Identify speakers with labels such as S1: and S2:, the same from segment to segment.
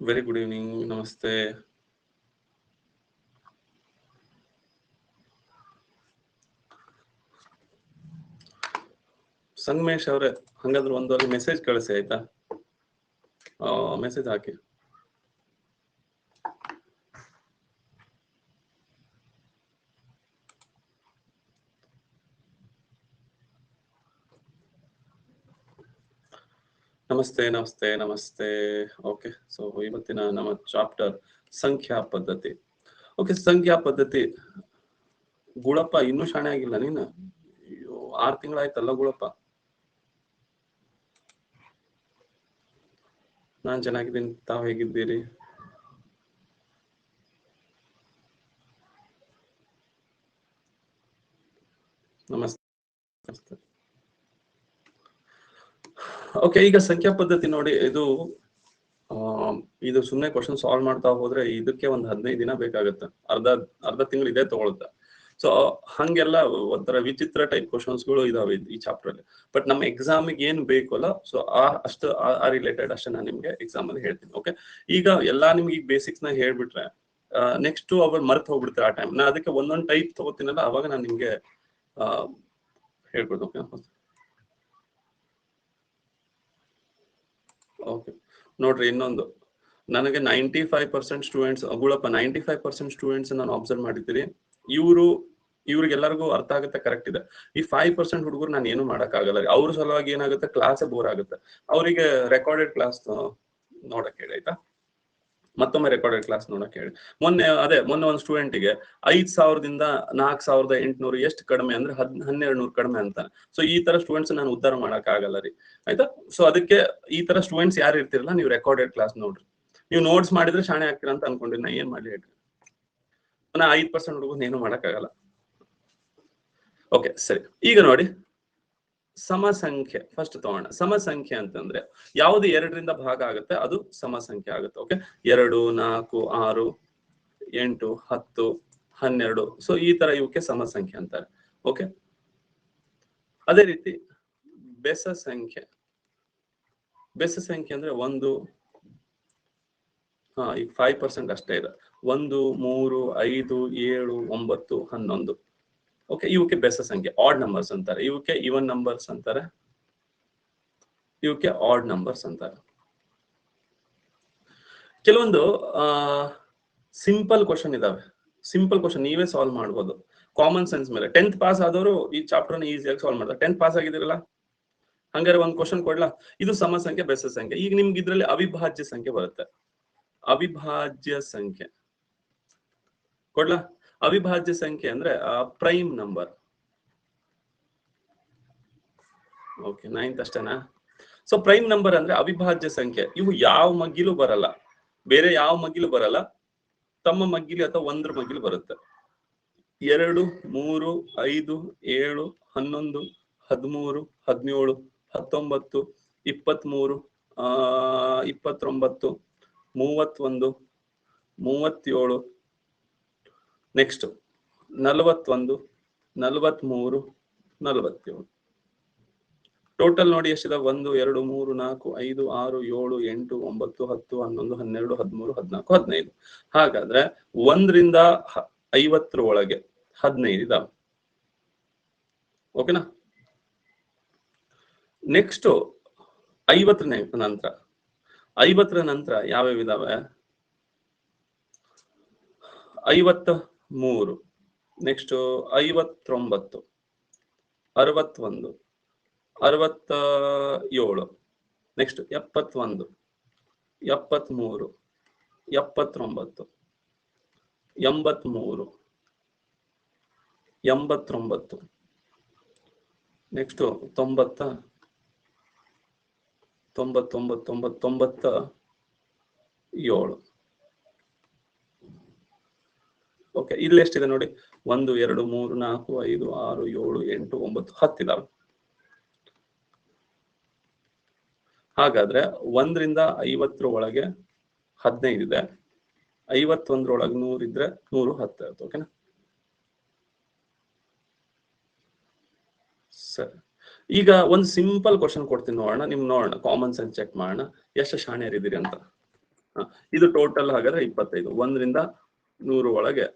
S1: Very good evening, ನಮಸ್ತೆ. ಸಂಗಮೇಶ್ ಅವರೇ, ಹಂಗಾದ್ರೆ ಒಂದೊಂದು ಮೆಸೇಜ್ ಕಳಿಸಿ ಆಯ್ತಾ? ಮೆಸೇಜ್ ಹಾಕಿ. ನಮಸ್ತೆ ನಮಸ್ತೆ ನಮಸ್ತೆ. ಓಕೆ, ಸೊ ಇವತ್ತಿನ ನಮ್ಮ ಚಾಪ್ಟರ್ ಸಂಖ್ಯಾ ಪದ್ಧತಿ. ಓಕೆ, ಸಂಖ್ಯಾ ಪದ್ಧತಿ. ಗುಳಪ್ಪ ಇನ್ನೂ ಶಾಣೆ ಆಗಿಲ್ಲ ನೀನು? 6 ತಿಂಗಳಾಯ್ತಲ್ಲ ಗುಳಪ್ಪ. ನಾನ್ ಚೆನ್ನಾಗಿದ್ದೀನಿ, ತಾವ್ ಹೇಗಿದ್ದೀರಿ? ನಮಸ್ತೆ. ಓಕೆ, ಈಗ ಸಂಖ್ಯಾ ಪದ್ಧತಿ ನೋಡಿ, ಇದು ಸುಮ್ಮನೆ ಕ್ವಶನ್ ಸಾಲ್ವ್ ಮಾಡ್ತಾ ಹೋದ್ರೆ ಇದಕ್ಕೆ ಒಂದು 15 ದಿನ ಬೇಕಾಗುತ್ತೆ, ಅರ್ಧ ತಿಂಗಳು ಇದೇ ತಗೊಳುತ್ತೆ. ಸೊ ಹಂಗೆಲ್ಲ ಒಂಥರ ವಿಚಿತ್ರ ಟೈಪ್ ಕ್ವಶನ್ಸ್ಗಳು ಇದಾವೆ ಈ ಚಾಪ್ಟರ್ ಅಲ್ಲಿ. ಬಟ್ ನಮ್ಮ ಎಕ್ಸಾಮಿಗೆ ಏನ್ ಬೇಕು ಅಲ್ಲ, ಸೊ ಆ ರಿಲೇಟೆಡ್ ಅಷ್ಟೇ ನಾನು ನಿಮ್ಗೆ ಎಕ್ಸಾಮ್ ಅಲ್ಲಿ ಹೇಳ್ತೀನಿ. ಓಕೆ, ಈಗ ಎಲ್ಲಾ ನಿಮ್ಗೆ ಈಗ ಬೇಸಿಕ್ಸ್ ನ ಹೇಳ್ಬಿಟ್ರೆ ನೆಕ್ಸ್ಟ್ ಅವ್ರು ಮರ್ತ್ ಹೋಗ್ಬಿಡ್ತಾರೆ ಆ ಟೈಮ್. ನಾ ಅದಕ್ಕೆ ಒಂದೊಂದು ಟೈಪ್ ತಗೋತೀನಲ್ಲ, ಅವಾಗ ನಾನು ನಿಮ್ಗೆ ಹೇಳ್ಕೊಡ್ತೀನಿ. ಓಕೆ, ನೋಡ್ರಿ, ಇನ್ನೊಂದು ನನಗೆ 95% ಸ್ಟೂಡೆಂಟ್ಸ್, ಗುಳಪ್ಪ 95% ಸ್ಟೂಡೆಂಟ್ಸ್ ನಾನು ಅಬ್ಸರ್ವ್ ಮಾಡಿದ್ದೀರಿ. ಇವ್ರಿಗೆಲ್ಲರಿಗೂ ಅರ್ಥ ಆಗುತ್ತೆ, ಕರೆಕ್ಟ್ ಇದೆ. ಈ 5% ಹುಡುಗರು ನಾನು ಏನು ಮಾಡಕ್ ಆಗಲ್ಲ. ಅವ್ರ ಸಲುವಾಗಿ ಏನಾಗುತ್ತೆ, ಕ್ಲಾಸ್ ಬೋರ್ ಆಗುತ್ತೆ. ಅವರಿಗೆ ರೆಕಾರ್ಡೆಡ್ ಕ್ಲಾಸ್ ನೋಡಕ್ ಹೇಳಿ ಆಯ್ತಾ, ಮತ್ತೊಮ್ಮೆ ರೆಕಾರ್ಡೆಡ್ ಕ್ಲಾಸ್ ನೋಡಕ್ ಹೇಳಿ. ಮೊನ್ನೆ ಒಂದು ಸ್ಟೂಡೆಂಟ್ಗೆ 5,000ದಿಂದ 4,800 ಎಷ್ಟು ಕಡಿಮೆ ಅಂದ್ರೆ 1,200 ಕಡಿಮೆ ಅಂತಾನೆ. ಸೊ ಈ ತರ ಸ್ಟೂಡೆಂಟ್ಸ್ ನಾನು ಉದ್ಧಾರ ಮಾಡಕ್ ಆಗಲ್ಲ ರೀ, ಆಯ್ತಾ? ಸೊ ಅದಕ್ಕೆ ಈ ತರ ಸ್ಟೂಡೆಂಟ್ಸ್ ಯಾರು ಇರ್ತಿರಲ್ಲ, ನೀವು ರೆಕಾರ್ಡೆಡ್ ಕ್ಲಾಸ್ ನೋಡ್ರಿ. ನೀವು ನೋಟ್ಸ್ ಮಾಡಿದ್ರೆ ಶಾಣೆ ಆಗ್ತೀರ ಅಂತ ಅನ್ಕೊಂಡಿನಿ. ನಾ ಏನ್ ಮಾಡ್ಲಿ ಹೇಳ್ರಿ, ನಾ 5% ಹುಡುಗರು ಏನು ಮಾಡಕ್ ಆಗಲ್ಲ. ಓಕೆ, ಸರಿ. ಈಗ ನೋಡಿ, ಸಮಸಂಖ್ಯೆ ಫಸ್ಟ್ ತಗೋಣ. ಸಮಸಂಖ್ಯೆ ಅಂತಂದ್ರೆ ಯಾವ್ದು 2ರಿಂದ ಭಾಗ ಆಗುತ್ತೆ ಅದು ಸಮಸಂಖ್ಯೆ ಆಗುತ್ತೆ. ಓಕೆ, 2, 4, 6, 8, 10, 12. ಸೊ ಈ ತರ ಇವಕ್ಕೆ ಸಮಸಂಖ್ಯೆ ಅಂತಾರೆ. ಓಕೆ, ಅದೇ ರೀತಿ ಬೆಸ ಸಂಖ್ಯೆ ಅಂದ್ರೆ 1, ಈಗ 5% ಅಷ್ಟೇ ಇದೆ. 1, 3, 5, 7, 9, 11. ಓಕೆ, ಇವಕ್ಕೆ ಬೆಸ ಸಂಖ್ಯೆ, ಆಡ್ ನಂಬರ್ಸ್ ಅಂತಾರೆ. ಇವಕ್ಕೆ ಇವನ್ ನಂಬರ್ಸ್ ಅಂತಾರೆ, ಇವಕ್ಕೆ ಆಡ್ ನಂಬರ್ಸ್ ಅಂತಾರೆ. ಕೆಲವೊಂದು ಸಿಂಪಲ್ ಕ್ವಶನ್ ಇದಾವೆ. ಸಿಂಪಲ್ ಕ್ವಶನ್ ನೀವೇ ಸಾಲ್ವ್ ಮಾಡ್ಬೋದು ಕಾಮನ್ ಸೆನ್ಸ್ ಮೇಲೆ. 10th ಪಾಸ್ ಆದವರು ಈ ಚಾಪ್ಟರ್ನ ಈಸಿಯಾಗಿ ಸಾಲ್ವ್ ಮಾಡ್ತಾರೆ. 10th ಪಾಸ್ ಆಗಿದಿರಲ್ಲ, ಹಂಗಾರೆ ಒಂದು ಕ್ವಶನ್ ಕೊಡ್ಲಾ? ಇದು ಸಮ ಸಂಖ್ಯೆ, ಬೆಸ ಸಂಖ್ಯೆ. ಈಗ ನಿಮ್ಗೆ ಇದ್ರಲ್ಲಿ ಅವಿಭಾಜ್ಯ ಸಂಖ್ಯೆ ಬರುತ್ತೆ. ಅವಿಭಾಜ್ಯ ಸಂಖ್ಯೆ ಕೊಡ್ಲಾ? ಅವಿಭಾಜ್ಯ ಸಂಖ್ಯೆ ಅಂದ್ರೆ ಪ್ರೈಮ್ ನಂಬರ್. ಓಕೆ, 9th ಅಷ್ಟೇನಾ? ಸೊ ಪ್ರೈಮ್ ನಂಬರ್ ಅಂದ್ರೆ ಅವಿಭಾಜ್ಯ ಸಂಖ್ಯೆ. ಇವು ಯಾವ ಮಗ್ಗಿಲು ಬರಲ್ಲ, ಬೇರೆ ಯಾವ ಮಗ್ಗಿಲು ಬರಲ್ಲ, ತಮ್ಮ ಮಗ್ಗಿಲು ಅಥವಾ 1ರ ಮಗ್ಗಿಲು ಬರುತ್ತೆ. 2, 3, 5, 7, 11, 13, 17, 19, 23, 29, 31, 37, ನೆಕ್ಸ್ಟ್ 41, 43, 47. ಟೋಟಲ್ ನೋಡಿ ಎಷ್ಟಿದೆ? 1, 2, 3, 4, 5, 6, 7, 8, 9, 10, 11, 12, 13, 14, 15. ಹಾಗಾದ್ರೆ 1ರಿಂದ 50 ಒಳಗೆ 15 ಇದಾವೆ. ಓಕೆನಾ? ನೆಕ್ಸ್ಟ್ 50ರ ನಂತರ 50ರ ನಂತರ ಯಾವ್ಯಾವ ಇದಾವೆ? 53, ನೆಕ್ಸ್ಟ್ 59, 61, 67, ನೆಕ್ಸ್ಟ್ 71, 73, 79, 83, 89, ನೆಕ್ಸ್ಟ್ 90, 99, 97. ಓಕೆ, ಇಲ್ಲಿ ಎಷ್ಟಿದೆ ನೋಡಿ? 1, 2, 3, 4, 5, 6, 7, 8, 9, 10 ಇದಾವೆ. ಹಾಗಾದ್ರೆ 1ರಿಂದ 50 ಒಳಗೆ 15 ಇದೆ. 51 100 ಇದ್ರೆ 110 ಇರುತ್ತೆ. ಓಕೆನಾ? ಸರಿ, ಈಗ ಒಂದು ಸಿಂಪಲ್ ಕ್ವಶನ್ ಕೊಡ್ತೀನಿ, ನೋಡೋಣ. ನಿಮ್ ನೋಡೋಣ, ಕಾಮನ್ ಸೆನ್ಸ್ ಚೆಕ್ ಮಾಡೋಣ ಎಷ್ಟು ಶಾಣ್ಯರಿದ್ದೀರಿ ಅಂತ. ಇದು ಟೋಟಲ್ ಹಾಗಾದ್ರೆ 25. 1 ರಿಂದ 100 ಒಳಗೆ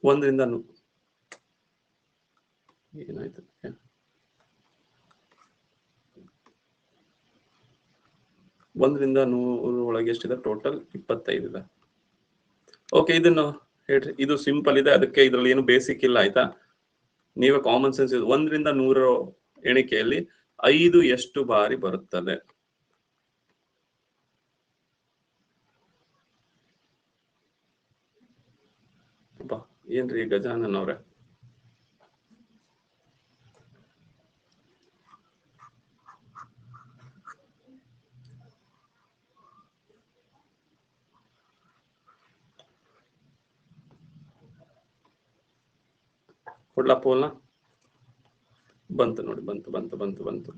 S1: ಒಂದರಿಂದ ಏನಾಯ್ತು, 1 ರಿಂದ 100 ಒಳಗೆ ಎಷ್ಟಿದೆ ಟೋಟಲ್? 25 ಇದೆ. ಓಕೆ, ಇದನ್ನು ಹೇಳ್ರಿ. ಇದು ಸಿಂಪಲ್ ಇದೆ, ಅದಕ್ಕೆ ಇದ್ರಲ್ಲಿ ಏನು ಬೇಸಿಕ್ ಇಲ್ಲ, ಆಯ್ತಾ? ನೀವೇ ಕಾಮನ್ ಸೆನ್ಸ್ ಇದೆ. 1 ರಿಂದ 100 ಎಣಿಕೆಯಲ್ಲಿ 5 ಎಷ್ಟು ಬಾರಿ ಬರುತ್ತದೆ? ಏನ್ರಿ ಗಜಾನನ್ ಅವ್ರೆ? ಕೊಡ್ಲಾ ಪೋಲ್ನ? ಬಂತು ನೋಡಿ, ಬಂತು ಬಂತು ಬಂತು ಬಂತು.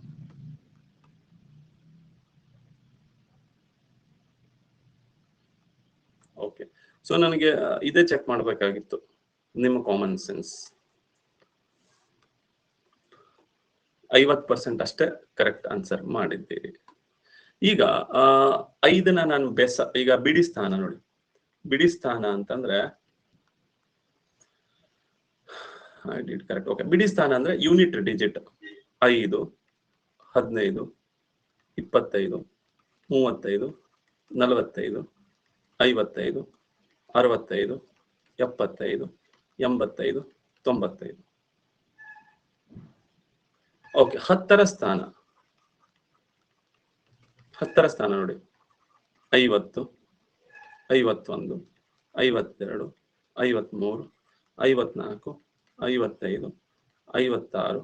S1: ಓಕೆ, ಸೊ ನನಗೆ ಇದೇ ಚೆಕ್ ಮಾಡ್ಬೇಕಾಗಿತ್ತು, ನಿಮ್ಮ ಕಾಮನ್ ಸೆನ್ಸ್. 50% ಅಷ್ಟೇ ಕರೆಕ್ಟ್ ಆನ್ಸರ್ ಮಾಡಿದ್ದೀರಿ. ಈಗ 5ನ ನಾನು ಈಗ ಬಿಡಿ ಸ್ಥಾನ ನೋಡಿ. ಬಿಡಿ ಸ್ಥಾನ ಅಂತಂದ್ರೆ ಕರೆಕ್ಟ್. ಓಕೆ, ಬಿಡಿ ಸ್ಥಾನ ಅಂದ್ರೆ ಯೂನಿಟ್ ಡಿಜಿಟ್ 5, 15, 25, 35, 45, 55, 65, 75, 85, 95. ಓಕೆ, 10ರ ಸ್ಥಾನ ನೋಡಿ. 50, 51, 52, 53, 54, 55, 56, 57,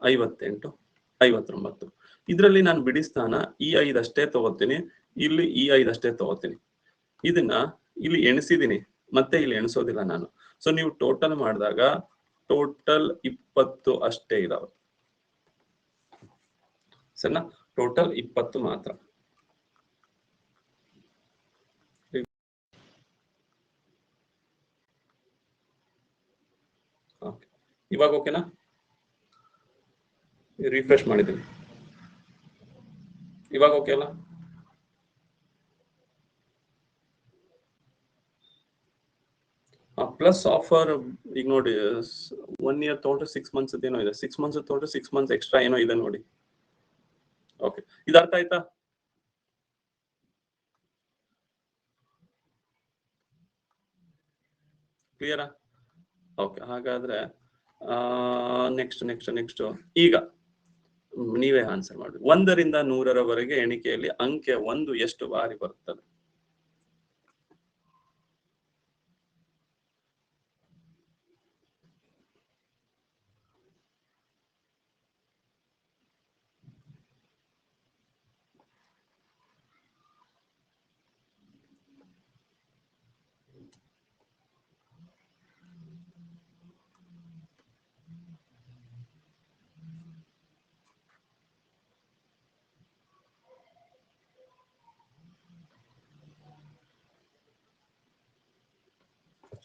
S1: 58, 59. ಇದರಲ್ಲಿ ನಾನು ಬಿಡಿ ಸ್ಥಾನ ಈ 5 ಅಷ್ಟೇ ತಗೋತೀನಿ, ಇಲ್ಲಿ ಈ 5 ಅಷ್ಟೇ ತಗೋತೀನಿ. ಇದನ್ನ ಇಲ್ಲಿ ಎಣಿಸಿದೀನಿ, ಮತ್ತೆ ಇಲ್ಲಿ ಎಣಿಸೋದಿಲ್ಲ ನಾನು. ಸೊ ನೀವು ಟೋಟಲ್ ಮಾಡಿದಾಗ ಟೋಟಲ್ 20 ಅಷ್ಟೇ ಇದಾವೆ, ಸರಿನಾ? ಟೋಟಲ್ 20 ಮಾತ್ರ. ಇವಾಗ ಓಕೆನಾ? ರಿಫ್ರೆಶ್ ಮಾಡಿದ್ದೀನಿ, ಇವಾಗ ಓಕೆ ಅಲ್ಲ? ಪ್ಲಸ್ ಆಫರ್ ಈಗ ನೋಡಿ, 1 year ತಗೊಂಡ್ರೆ 6 months ಏನೋ ಇದೆ, 6 months ತಗೊಂಡ್ರೆ 6 months ಎಕ್ಸ್ಟ್ರಾ ಏನೋ ಇದೆ ನೋಡಿ. ಓಕೆ, ಇದು ಅರ್ಥ ಆಯ್ತಾ? ಕ್ಲಿಯರಾ? ಓಕೆ, ಹಾಗಾದ್ರೆ ನೆಕ್ಸ್ಟ್ ಈಗ ನೀವೇ ಆನ್ಸರ್ ಮಾಡಿ. 1 ರಿಂದ 100ರವರೆಗೆ ಎಣಿಕೆಯಲ್ಲಿ ಅಂಕೆ 1 ಎಷ್ಟು ಬಾರಿ ಬರುತ್ತದೆ?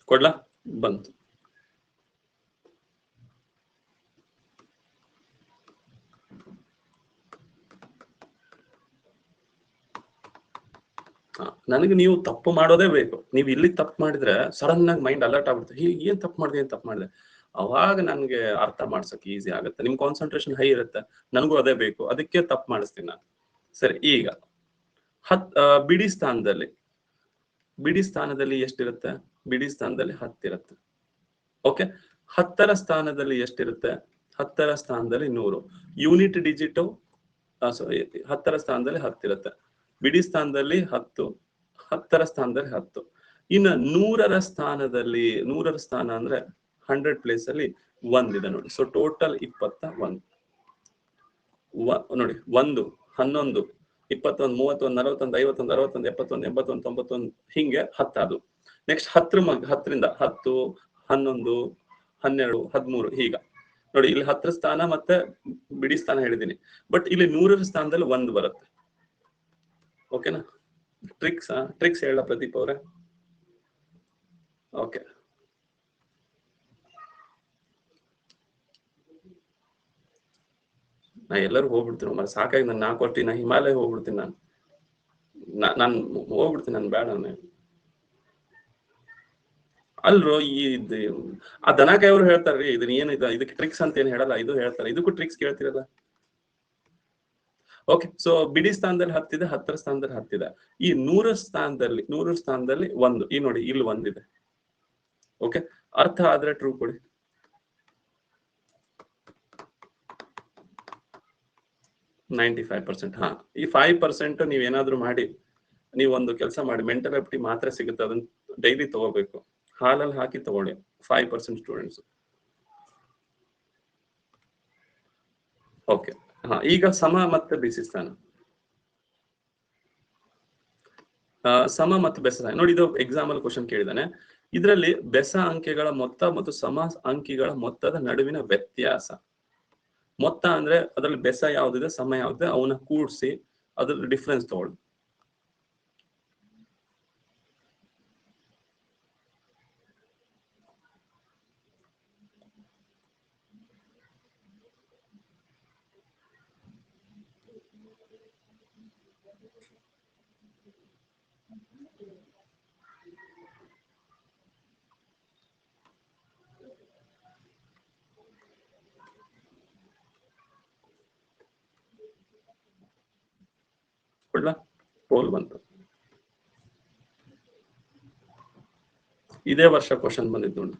S1: ಕೊಡ್ಲಾ? ಬಂತು. ನನಗೆ ನೀವು ತಪ್ಪು ಮಾಡೋದೇ ಬೇಕು. ನೀವು ಇಲ್ಲಿ ತಪ್ಪು ಮಾಡಿದ್ರೆ ಸಡನ್ ಆಗಿ ಮೈಂಡ್ ಅಲರ್ಟ್ ಆಗ್ಬಿಡುತ್ತೆ, ಏನ್ ತಪ್ಪು ಮಾಡಿದೆ. ಅವಾಗ ನನ್ಗೆ ಅರ್ಥ ಮಾಡ್ಸಕ್ ಈಸಿ ಆಗುತ್ತೆ. ನಿಮ್ ಕಾನ್ಸಂಟ್ರೇಷನ್ ಹೈ ಇರುತ್ತೆ, ನನಗೂ ಅದೇ ಬೇಕು, ಅದಕ್ಕೆ ತಪ್ಪು ಮಾಡಿಸ್ತೀನಿ ನಾನು. ಸರಿ, ಈಗ ಬಿಡಿ ಸ್ಥಾನದಲ್ಲಿ ಎಷ್ಟಿರುತ್ತೆ? ಬಿಡಿ ಸ್ಥಾನದಲ್ಲಿ 10 ಇರುತ್ತೆ. ಓಕೆ, 10ರ ಸ್ಥಾನದಲ್ಲಿ ಎಷ್ಟಿರುತ್ತೆ? 10ರ ಸ್ಥಾನದಲ್ಲಿ 100. ಯೂನಿಟ್ ಡಿಜಿಟ್ 10ರ ಸ್ಥಾನದಲ್ಲಿ 10 ಇರುತ್ತೆ. ಬಿಡಿ ಸ್ಥಾನದಲ್ಲಿ 10, 10ರ ಸ್ಥಾನದಲ್ಲಿ 10. ಇನ್ನು 100ರ ಸ್ಥಾನ ಅಂದ್ರೆ 100 ಪ್ಲೇಸ್ ಅಲ್ಲಿ 1 ಇದೆ ನೋಡಿ. ಸೊ ಟೋಟಲ್ 21 ನೋಡಿ. 1, 11, 21, 31, 41, 51, 61, 71, 81 ಹಿಂಗೆ 10 ಅದು. ನೆಕ್ಸ್ಟ್ 10ರಿಂದ 10, 11, 12, 13 ಹೀಗ ನೋಡಿ. ಇಲ್ಲಿ 10ರ ಸ್ಥಾನ ಮತ್ತೆ ಬಿಡಿ ಸ್ಥಾನ ಹೇಳಿದೀನಿ, ಬಟ್ ಇಲ್ಲಿ 100ರ ಸ್ಥಾನದಲ್ಲಿ 1 ಬರುತ್ತೆ. ಓಕೆನಾ? ಟ್ರಿಕ್ಸ್ ಹೇಳ ಪ್ರದೀಪ್ ಅವ್ರೆ. ಓಕೆ, ನಾ ಎಲ್ಲರೂ ಹೋಗ್ಬಿಡ್ತೀನಿ ಮರ, ಸಾಕಾಗಿ ನಾನು 4 ವರ್ಷ ನಾ ಹಿಮಾಲಯ ಹೋಗ್ಬಿಡ್ತೀನಿ. ನಾನು ಹೋಗ್ಬಿಡ್ತೀನಿ, ನಾನು ಬೇಡ. ಅಲ್ರೋ ಆ ದನಕಾಯಿ ಅವ್ರು ಹೇಳ್ತಾರ್ರಿ, ಇದನ್ನ ಏನಿದೆ ಇದಕ್ಕೆ ಟ್ರಿಕ್ಸ್ ಅಂತ ಏನ್ ಹೇಳಲ್ಲ, ಇದು ಹೇಳ್ತಾರೆ. ಇದಕ್ಕೂ ಟ್ರಿಕ್ಸ್ ಕೇಳ್ತಿರಲ್ಲ. ಓಕೆ, ಸೊ ಬಿಡಿ ಸ್ಥಾನದಲ್ಲಿ 10 ಇದೆ, 10ರ ಸ್ಥಾನದಲ್ಲಿ 10 ಇದೆ. ಈ 100 ಸ್ಥಾನದಲ್ಲಿ 1, ಈ ನೋಡಿ ಇಲ್ಲಿ 1 ಇದೆ. ಓಕೆ, ಅರ್ಥ ಆದ್ರೆ ಟ್ರೂ ಕೊಡಿ. 95%. ಹಾ, ಈ 5% ನೀವೇನಾದ್ರೂ ಮಾಡಿ, ನೀವೊಂದು ಕೆಲಸ ಮಾಡಿ, ಮೆಂಟಲ್ ಎಬಿಲಿಟಿ ಮಾತ್ರ ಸಿಗುತ್ತೆ, ಅದನ್ನ ಡೈಲಿ ತಗೋಬೇಕು, ಹಾಲಲ್ಲಿ ಹಾಕಿ ತಗೊಳ್ಳಿ. 5% ಸ್ಟೂಡೆಂಟ್ಸ್. ಓಕೆ, ಹಾ, ಈಗ ಸಮ ಮತ್ತೆ ಬಿಸಿ ಸ್ಥಾನ, ಸಮ ಮತ್ತು ಬೆಸ ನೋಡಿ. ಇದು ಎಕ್ಸಾಂಪಲ್ ಕ್ವಶನ್ ಕೇಳಿದಾನೆ. ಇದರಲ್ಲಿ ಬೆಸ ಅಂಕೆಗಳ ಮೊತ್ತ ಮತ್ತು ಸಮ ಅಂಕಿಗಳ ಮೊತ್ತದ ನಡುವಿನ ವ್ಯತ್ಯಾಸ. ಮೊತ್ತ ಅಂದ್ರೆ ಅದರಲ್ಲಿ ಬೆಸ ಯಾವ್ದಿದೆ, ಸಮ ಯಾವ್ದಿದೆ, ಅವನ್ನ ಕೂಡಿಸಿ ಅದ್ರ ಡಿಫ್ರೆನ್ಸ್ ತಗೊಳ್ಳಿ. ಕೊಡ್ಲಾ? ಪೋಲ್ ಬಂತು. ಇದೇ ವರ್ಷ ಕ್ವಶನ್ ಬಂದಿದ್ದು ನೋಡಿ.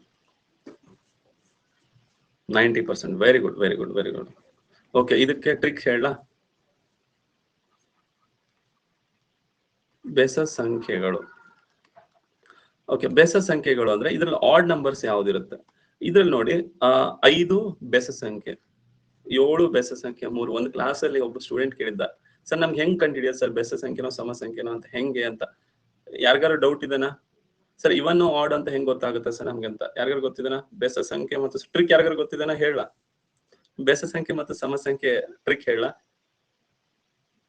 S1: 90%. Very good, very good, very good. Okay, ಇದಕ್ಕೆ ಟ್ರಿಕ್ ಹೇಳ. ಬೆಸ ಸಂಖ್ಯೆಗಳು. ಓಕೆ, ಬೆಸ ಸಂಖ್ಯೆಗಳು ಅಂದ್ರೆ ಇದ್ರಲ್ಲಿ ಆಡ್ ನಂಬರ್ಸ್ ಯಾವ್ದಿರುತ್ತೆ. ಇದ್ರಲ್ಲಿ ನೋಡಿ 5 ಬೆಸ ಸಂಖ್ಯೆ, 7 ಬೆಸ ಸಂಖ್ಯೆ, 3. ಒಂದು ಕ್ಲಾಸ್ ಅಲ್ಲಿ ಒಬ್ಬ ಸ್ಟೂಡೆಂಟ್ ಕೇಳಿದ್ದ, ಸರ್ ನಮ್ಗೆ ಹೆಂಗ್ ಕಂಡುಹಿಡಿಯೋದು ಸರ್ ಬೆಸ ಸಂಖ್ಯೆನೋ ಸಮ ಸಂಖ್ಯೆನೋ ಅಂತ, ಹೆಂಗೆ ಅಂತ. ಯಾರಿಗಾರು ಡೌಟ್ ಇದೆನಾ ಸರ್? ಇವನ್ ಆಡ್ ಅಂತ ಹೆಂಗ್ ಗೊತ್ತಾಗುತ್ತೆ ಸರ್ ನಮ್ಗೆ ಅಂತ ಯಾರಿಗಾರು ಗೊತ್ತಿದೆನಾ? ಬೆಸ ಸಂಖ್ಯೆ ಮತ್ತು ಟ್ರಿಕ್ ಯಾರಿಗಾರು ಗೊತ್ತಿದೆನಾ? ಹೇಳ. ಬೆಸ ಸಂಖ್ಯೆ ಮತ್ತು ಸಮ ಸಂಖ್ಯೆ ಟ್ರಿಕ್ ಹೇಳ.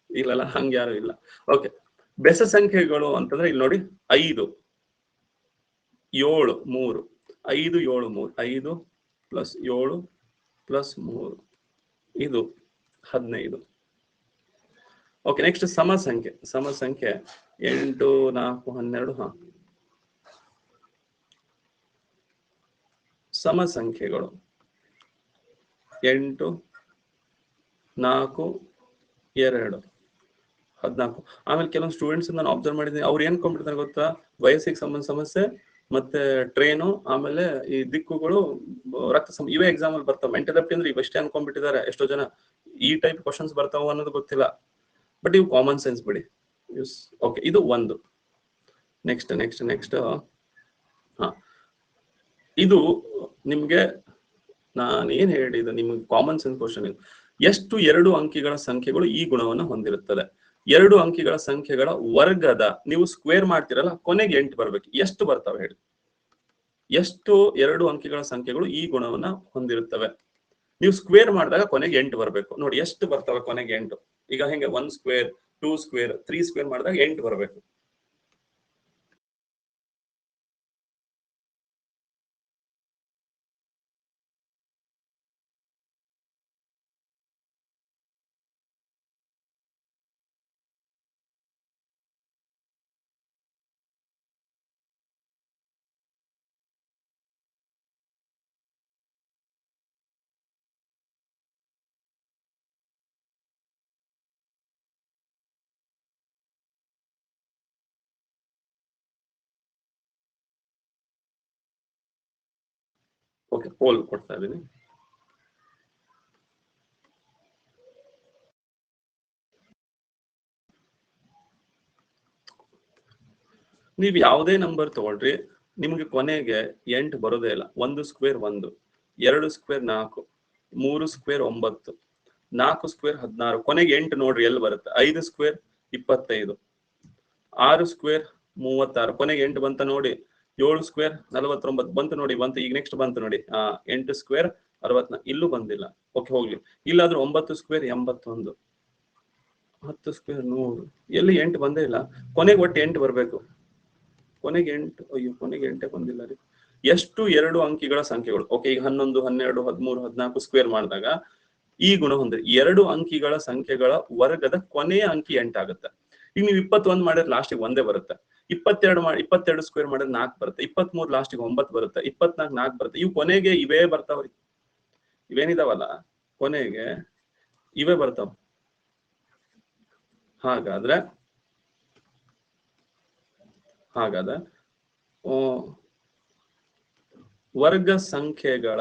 S1: ಇಲ್ಲಲ್ಲ, ಹಂಗ ಯಾರು ಇಲ್ಲ. ಓಕೆ, ಬೆಸ ಸಂಖ್ಯೆಗಳು ಅಂತಂದ್ರೆ ಇಲ್ಲಿ ನೋಡಿ 5 7 3, 5 7 3, 5 + 7 + 3, ಇದು 15. ಓಕೆ, ನೆಕ್ಸ್ಟ್ ಸಮ ಸಂಖ್ಯೆ. 8 4 12. ಹಾ, ಸಮ ಸಂಖ್ಯೆಗಳು 8 4 2 14. ಆಮೇಲೆ ಕೆಲವೊಂದು ಸ್ಟೂಡೆಂಟ್ಸ್ ನಾನು ಅಬ್ಸರ್ವ್ ಮಾಡಿದ್ದೀನಿ, ಅವ್ರು ಏನ್ ಕೊಂಡ್ಬಿಡ್ತಾರೆ ಗೊತ್ತಾ, ವಯಸ್ಸಿಗೆ ಸಮಸ್ಯೆ, ಮತ್ತೆ ಟ್ರೈನು, ಆಮೇಲೆ ಈ ದಿಕ್ಕುಗಳು, ರಕ್ತ ಇವೇ ಎಕ್ಸಾಂಪಲ್ ಬರ್ತಾವ. ಮೆಂಟಲ್ ಎಬಿಲಿಟಿ ಅಂದ್ರೆ ಇವಷ್ಟೇ ಅನ್ಕೊಂಡ್ಬಿಟ್ಟಿದ್ದಾರೆ ಎಷ್ಟೋ ಜನ. ಈ ಟೈಪ್ ಕ್ವಶನ್ಸ್ ಬರ್ತಾವ ಅನ್ನೋದು ಗೊತ್ತಿಲ್ಲ, ಬಟ್ ಇವು ಕಾಮನ್ ಸೆನ್ಸ್ ಬಿಡಿ. ಓಕೆ, ಇದು ಒಂದು. ನೆಕ್ಸ್ಟ್ ಹಾ, ಇದು ನಿಮ್ಗೆ ನಾನು ಏನ್ ಹೇಳಿದ್ದು, ನಿಮ್ಗೆ ಕಾಮನ್ ಸೆನ್ಸ್ ಕ್ವಶನ್ ಇದು. ಎಷ್ಟು 2 ಅಂಕಿಗಳ ಸಂಖ್ಯೆಗಳು ಈ ಗುಣವನ್ನು ಹೊಂದಿರುತ್ತದೆ? 2 ಅಂಕಿಗಳ ಸಂಖ್ಯೆಗಳ ವರ್ಗದ ನೀವು ಸ್ಕ್ವೇರ್ ಮಾಡ್ತಿರಲ್ಲ, ಕೊನೆಗೆ 8 ಬರ್ಬೇಕು. ಎಷ್ಟು ಬರ್ತಾವೆ ಹೇಳಿ? ಎಷ್ಟು 2 ಅಂಕಿಗಳ ಸಂಖ್ಯೆಗಳು ಈ ಗುಣವನ್ನ ಹೊಂದಿರುತ್ತವೆ? ನೀವು ಸ್ಕ್ವೇರ್ ಮಾಡಿದಾಗ ಕೊನೆಗೆ 8 ಬರ್ಬೇಕು. ನೋಡಿ ಎಷ್ಟು ಬರ್ತವೆ ಕೊನೆಗೆ 8. ಈಗ ಹೆಂಗೆ 1 ಸ್ಕ್ವೇರ್, 2 ಸ್ಕ್ವೇರ್, 3 ಸ್ಕ್ವೇರ್ ಮಾಡಿದಾಗ 8 ಬರ್ಬೇಕು. ಓಕೆ, ಪೋಲ್ ಕೊಡ್ತಾ ಇದ್ದೀನಿ. ನೀವು ಯಾವುದೇ ನಂಬರ್ ತಗೊಳ್ರಿ, ನಿಮ್ಗೆ ಕೊನೆಗೆ 8 ಬರೋದೇ ಇಲ್ಲ. 1 ಸ್ಕ್ವೇರ್ 1, 2 ಸ್ಕ್ವೇರ್ 4, 3 ಸ್ಕ್ವೇರ್ 9, 4 ಸ್ಕ್ವೇರ್ 16, ಕೊನೆಗೆ 8 ನೋಡ್ರಿ ಎಲ್ಲಿ ಬರುತ್ತೆ. 5 ಸ್ಕ್ವೇರ್ 25, 6 ಸ್ಕ್ವೇರ್ 36, ಕೊನೆಗೆ 8 ಬಂತ ನೋಡಿ. 7 ಸ್ಕ್ವೇರ್ 49 ಬಂತು ನೋಡಿ, ಬಂತು. ಈಗ ನೆಕ್ಸ್ಟ್ ಬಂತು ನೋಡಿ 8 ಸ್ಕ್ವೇರ್ 64, ಇಲ್ಲೂ ಬಂದಿಲ್ಲ. ಓಕೆ, ಹೋಗ್ಲಿ. ಇಲ್ಲಾದ್ರೂ 9 ಸ್ಕ್ವೇರ್ 81, 10 ಸ್ಕ್ವೇರ್ 100, ಎಲ್ಲಿ 8 ಬಂದೇ ಇಲ್ಲ. ಕೊನೆಗೆ ಒಟ್ಟು 8 ಬರ್ಬೇಕು. ಕೊನೆಗೆ 8, ಅಯ್ಯೋ ಕೊನೆಗೆ 8 ಬಂದಿಲ್ಲ ರೀ. ಎಷ್ಟು 2 ಅಂಕಿಗಳ ಸಂಖ್ಯೆಗಳು? ಓಕೆ, ಈಗ 11, 12, 13, 14 ಸ್ಕ್ವೇರ್ ಮಾಡಿದಾಗ ಈ ಗುಣ ಹೊಂದಿರಿ. 2 ಅಂಕಿಗಳ ಸಂಖ್ಯೆಗಳ ವರ್ಗದ ಕೊನೆಯ ಅಂಕಿ 8 ಆಗುತ್ತೆ. ಈಗ ನೀವು 21 ಮಾಡಿದ್ರೆ ಲಾಸ್ಟಿಗೆ ಒಂದೇ ಬರುತ್ತೆ. 22 ಸ್ಕ್ವೇರ್ ಮಾಡಿದ್ರೆ 4 ಬರುತ್ತೆ. 23 ಲಾಸ್ಟಿಗೆ 9 ಬರುತ್ತೆ. 24 4 ಬರುತ್ತೆ. ಇವು ಕೊನೆಗೆ ಇವೇ ಬರ್ತಾವ್ರಿ. ಇವೇನಿದಾವಲ್ಲ ಕೊನೆಗೆ ಇವೇ ಬರ್ತಾವ. ಹಾಗಾದ್ರೆ ವರ್ಗ ಸಂಖ್ಯೆಗಳ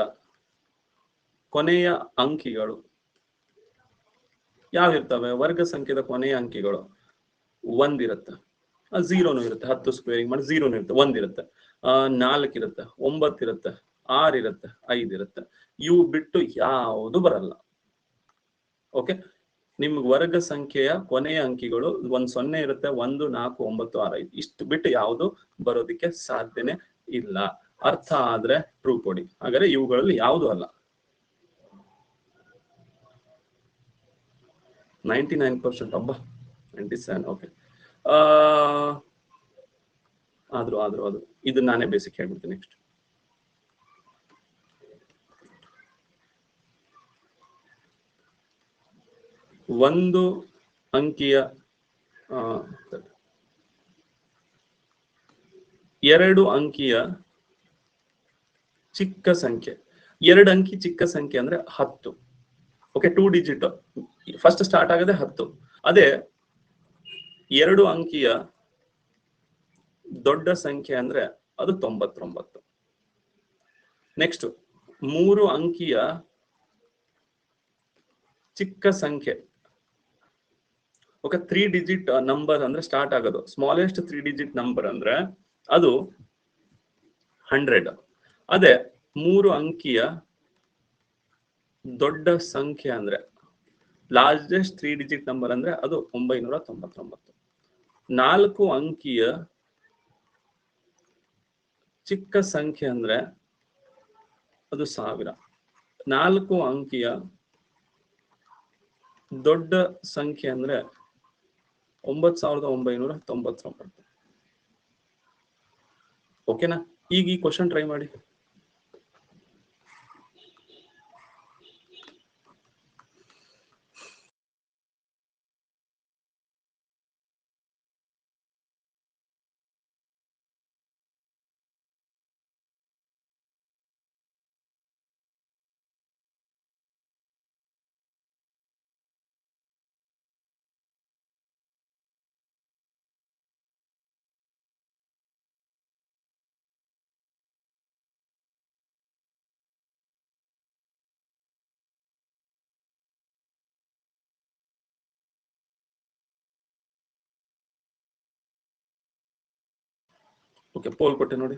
S1: ಕೊನೆಯ ಅಂಕಿಗಳು ಯಾವಿರ್ತವೆ? ವರ್ಗ ಸಂಖ್ಯೆದ ಕೊನೆಯ ಅಂಕಿಗಳು 1 ಇರುತ್ತೆ, 0 ಇರುತ್ತೆ. 10 ಸ್ಕ್ವೇರಿಂಗ್ ಮಾಡಿ 0 ಇರುತ್ತೆ, 1 ಇರುತ್ತೆ, 4 ಇರುತ್ತೆ, 9 ಇರುತ್ತೆ, 6 ಇರುತ್ತೆ, 5 ಇರುತ್ತೆ. ಇವು ಬಿಟ್ಟು ಯಾವುದು ಬರಲ್ಲ. ಓಕೆ, ನಿಮ್ಗೆ ವರ್ಗ ಸಂಖ್ಯೆಯ ಕೊನೆಯ ಅಂಕಿಗಳು 0 ಇರುತ್ತೆ, 1, 4, 9, 6, 5 ಇಷ್ಟು ಬಿಟ್ಟು ಯಾವುದು ಬರೋದಿಕ್ಕೆ ಸಾಧ್ಯನೇ ಇಲ್ಲ. ಅರ್ಥ ಆದ್ರೆ ಟ್ರೂ ಕೊಡಿ. ಹಾಗಾದ್ರೆ ಇವುಗಳಲ್ಲಿ ಯಾವುದು ಅಲ್ಲ. 99%. ಅಬ್ಬಾ, 97. ಓಕೆ, ಆದ್ರೂ ಇದು ನಾನೇ ಬೇಸಿಕ್ ಹೇಳ್ಬಿಡ್ತೀನಿ. ನೆಕ್ಸ್ಟ್ ಒಂದು ಅಂಕಿಯ 2 ಅಂಕಿಯ ಚಿಕ್ಕ ಸಂಖ್ಯೆ. 2 ಅಂಕಿ ಚಿಕ್ಕ ಸಂಖ್ಯೆ ಅಂದ್ರೆ 10. ಓಕೆ, 2 ಡಿಜಿಟ್ ಫಸ್ಟ್ ಸ್ಟಾರ್ಟ್ ಆಗದೆ 10. ಅದೇ 2 ಅಂಕಿಯ ದೊಡ್ಡ ಸಂಖ್ಯೆ ಅಂದ್ರೆ ಅದು 99. ನೆಕ್ಸ್ಟ್ 3 ಅಂಕಿಯ ಚಿಕ್ಕ ಸಂಖ್ಯೆ. ಓಕೆ, 3 ಡಿಜಿಟ್ ನಂಬರ್ ಅಂದ್ರೆ ಸ್ಟಾರ್ಟ್ ಆಗೋದು, ಸ್ಮಾಲೆಸ್ಟ್ 3 ಡಿಜಿಟ್ ನಂಬರ್ ಅಂದ್ರೆ ಅದು 100. ಅದೇ 3 ಅಂಕಿಯ ದೊಡ್ಡ ಸಂಖ್ಯೆ ಅಂದ್ರೆ ಲಾರ್ಜೆಸ್ಟ್ 3 ಡಿಜಿಟ್ ನಂಬರ್ ಅಂದ್ರೆ ಅದು 999. 4 ಅಂಕಿಯ ಚಿಕ್ಕ ಸಂಖ್ಯೆ ಅಂದ್ರೆ ಅದು 1000. 4 ಅಂಕಿಯ ದೊಡ್ಡ ಸಂಖ್ಯೆ ಅಂದ್ರೆ 9999. ಓಕೆನಾ? ಈಗ ಈ ಕ್ವಶನ್ ಟ್ರೈ ಮಾಡಿ. ಓಕೆ, ಪೋಲ್ ಕೊಟ್ಟೆ ನೋಡಿ.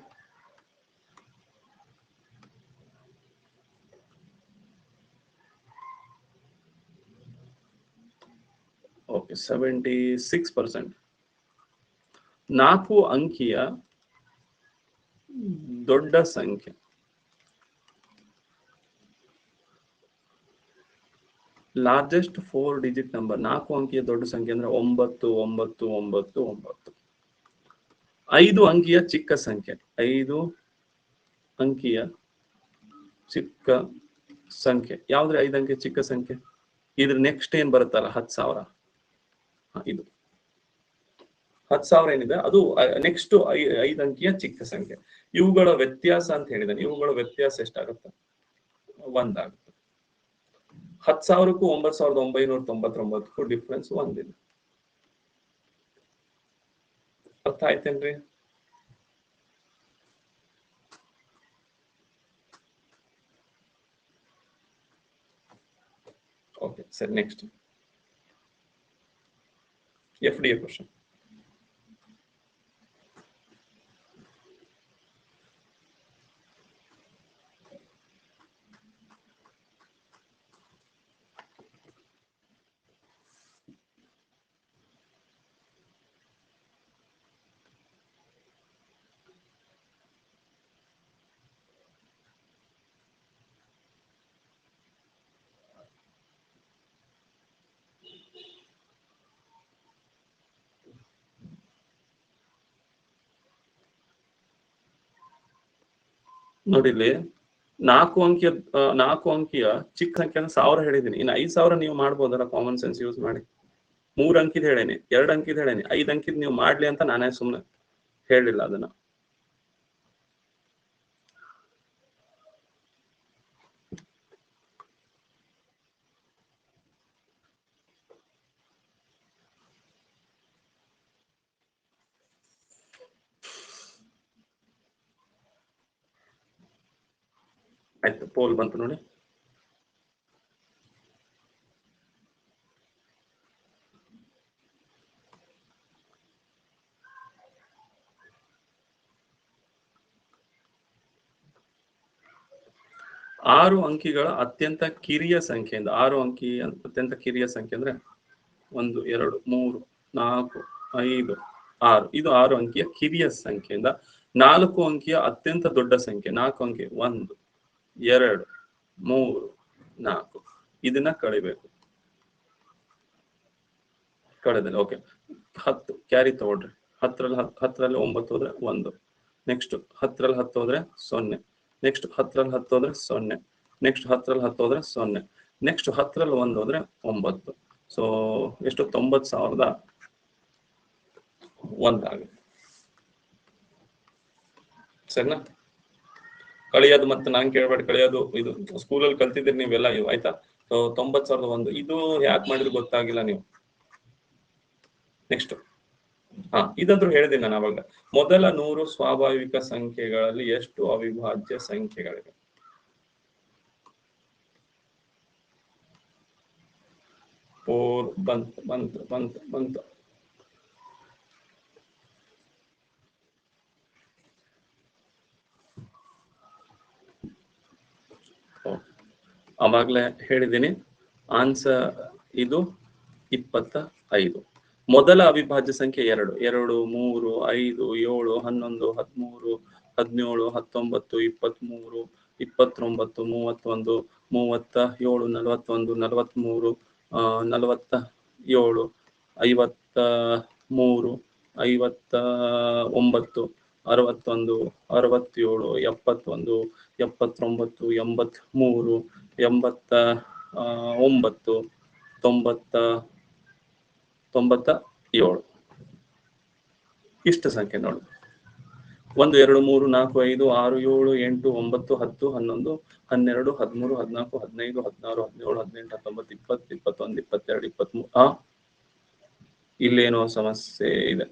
S1: ಓಕೆ, 76%. 4 ಅಂಕಿಯ ದೊಡ್ಡ ಸಂಖ್ಯೆ. Largest 4 digit number. 4 ಅಂಕಿಯ ದೊಡ್ಡ ಸಂಖ್ಯೆ ಅಂದ್ರೆ 99999. 5 ಅಂಕಿಯ ಚಿಕ್ಕ ಸಂಖ್ಯೆ. 5 ಅಂಕಿಯ ಚಿಕ್ಕ ಸಂಖ್ಯೆ ಯಾವ್ದ್ರೆ? 5 ಅಂಕಿಯ ಚಿಕ್ಕ ಸಂಖ್ಯೆ. ಇದ್ರ ನೆಕ್ಸ್ಟ್ ಏನ್ ಬರುತ್ತಲ್ಲ 10,000. ಇದು 10,000 ಏನಿದೆ ಅದು ನೆಕ್ಸ್ಟ್ 5 ಅಂಕಿಯ ಚಿಕ್ಕ ಸಂಖ್ಯೆ. ಇವುಗಳ ವ್ಯತ್ಯಾಸ ಅಂತ ಹೇಳಿದಾನೆ. ಇವುಗಳ ವ್ಯತ್ಯಾಸ ಎಷ್ಟಾಗುತ್ತೆ? 1 ಆಗುತ್ತೆ. 10,000ಕ್ಕೂ 9,999ಕ್ಕೂ ಡಿಫ್ರೆನ್ಸ್ 1 ಇದೆ. ಅರ್ಥ ಆಯ್ತೇನ್ರಿ? ಓಕೆ ಸರಿ, ನೆಕ್ಸ್ಟ್ FDA ಕ್ವಶನ್. ನೋಡಿ ಇಲ್ಲಿ 4 ಅಂಕಿಯ ಚಿಕ್ಕ ಸಂಖ್ಯೆ 1000 ಹೇಳಿದೀನಿ. ಇನ್ನು 5000 ನೀವು ಮಾಡ್ಬೋದಲ್ಲ ಕಾಮನ್ ಸೆನ್ಸ್ ಯೂಸ್ ಮಾಡಿ. 3 ಅಂಕಿದ್ ಹೇಳೇನಿ, 2 ಅಂಕಿದ್ ಹೇಳೇನಿ, 5 ಅಂಕಿದ್ ನೀವು ಮಾಡ್ಲಿ ಅಂತ ನಾನೇ ಸುಮ್ಮನೆ ಹೇಳಿಲ್ಲ ಅದನ್ನ. ಆಯ್ತು, ಪೋಲ್ ಬಂತು ನೋಡಿ. ಆರು ಅಂಕಿಗಳ ಅತ್ಯಂತ ಕಿರಿಯ ಸಂಖ್ಯೆಯಿಂದ, 6 ಅಂಕಿ ಅತ್ಯಂತ ಕಿರಿಯ ಸಂಖ್ಯೆ ಅಂದ್ರೆ 1 2 3 4 5 6, ಇದು 6 ಅಂಕಿಯ ಕಿರಿಯ ಸಂಖ್ಯೆಯಿಂದ 4 ಅಂಕಿಯ ಅತ್ಯಂತ ದೊಡ್ಡ ಸಂಖ್ಯೆ, 4 ಅಂಕಿ 1 2 3 4 ಇದನ್ನ ಕಳಿಬೇಕು. ಕಳೆದಲ್ಲಿ ಓಕೆ. 10 ಕ್ಯಾರಿ ತಗೊಳ್ರಿ. 10ರಲ್ಲಿ 9 ಹೋದ್ರೆ 1, ನೆಕ್ಸ್ಟ್ 10ರಲ್ಲಿ 10 ಹೋದ್ರೆ 0, ನೆಕ್ಸ್ಟ್ 10ರಲ್ಲಿ 10 ಹೋದ್ರೆ 0, ನೆಕ್ಸ್ಟ್ 10ರಲ್ಲಿ 10 ಹೋದ್ರೆ 0, ನೆಕ್ಸ್ಟ್ 10ರಲ್ಲಿ 1 ಹೋದ್ರೆ 9. ಸೊ ಎಷ್ಟು? 90,001 ಆಗುತ್ತೆ. ಸರಿನಾ? ಕಳಿಯೋದು ಮತ್ತೆ ನಾನು ಕೇಳ್ಬೇಡಿ, ಕಳಿಯೋದು ಇದು ಸ್ಕೂಲಲ್ಲಿ ಕಲ್ತಿದ್ದೀರಿ ನೀವೆಲ್ಲ ಇವು, ಆಯ್ತಾ? ಸೊ 90,001 ಇದು ಯಾಕೆ ಮಾಡಿದ್ರು ಗೊತ್ತಾಗಿಲ್ಲ ನೀವು. ನೆಕ್ಸ್ಟ್ ಇದಂದ್ರೂ ಹೇಳಿದ್ದೀನಿ ನಾನು ಅವಾಗ. ಮೊದಲ 100 ಸ್ವಾಭಾವಿಕ ಸಂಖ್ಯೆಗಳಲ್ಲಿ ಎಷ್ಟು ಅವಿಭಾಜ್ಯ ಸಂಖ್ಯೆಗಳಿವೆ? ಬಂತು. ಅವಾಗ್ಲೇ ಹೇಳಿದ್ದೀನಿ ಆನ್ಸರ್ ಇದು 25. ಮೊದಲ ಅವಿಭಾಜ್ಯ ಸಂಖ್ಯೆ 2, 2, 3, 5, 7, 11, 13, 17, 19, 23, 29, 31, 37, 41, 43, 47, 53, 59, 61, 67, 71, 79, 83, 89, 97 ಇಷ್ಟು ಸಂಖ್ಯೆ ನೋಡಿ. 1 2 3 4 5 6 7 8 9 10 11 12 13 14 15 16 17 18 19 20 21 22 23. ಇಲ್ಲೇನೋ ಸಮಸ್ಯೆ ಇದೆ.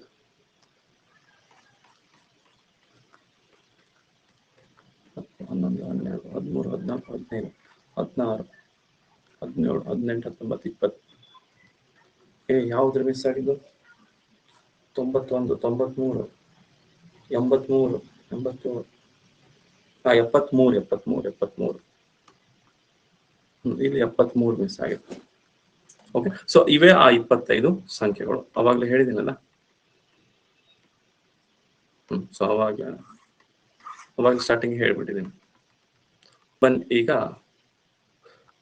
S1: 11 12 13 14 15 16 17 18 19 20. ಯಾವ್ದ್ರ ಮಿಸ್ ಆಗಿದ್ದು? 91 93 83 87. 73 ಇಲ್ಲಿ 73 ಮಿಸ್ ಆಗಿತ್ತು. ಓಕೆ, ಸೊ ಇವೇ ಆ 25 ಸಂಖ್ಯೆಗಳು. ಅವಾಗ್ಲೇ ಹೇಳಿದ್ದೀನಲ್ಲ. ಸೊ ಅವಾಗ ಸ್ಟಾರ್ಟಿಂಗ್ ಹೇಳ್ಬಿಟ್ಟಿದ್ದೀನಿ. ಈಗ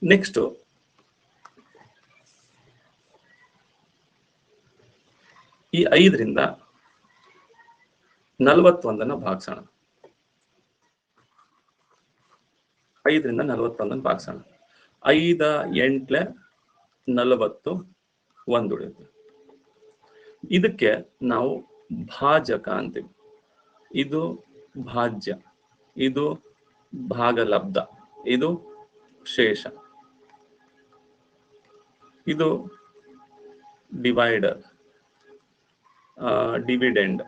S1: ನೆಕ್ಸ್ಟ್ ಈ 5ರಿಂದ 41 ಭಾಗಿಸೋಣ. 5ರಿಂದ 41 ಭಾಗಿಸೋಣ. 5 8 40 1 ಉಳಿಯುತ್ತೆ. ಇದಕ್ಕೆ ನಾವು ಭಾಜಕ ಅಂತೀವಿ. ಇದು ಭಾಜ್ಯ, ಇದು ಭಾಗಲಬ್ಧ, ಇದು ಶೇಷ, ಇದು ಡಿವೈಡರ್, ಡಿವಿಡೆಂಡ್,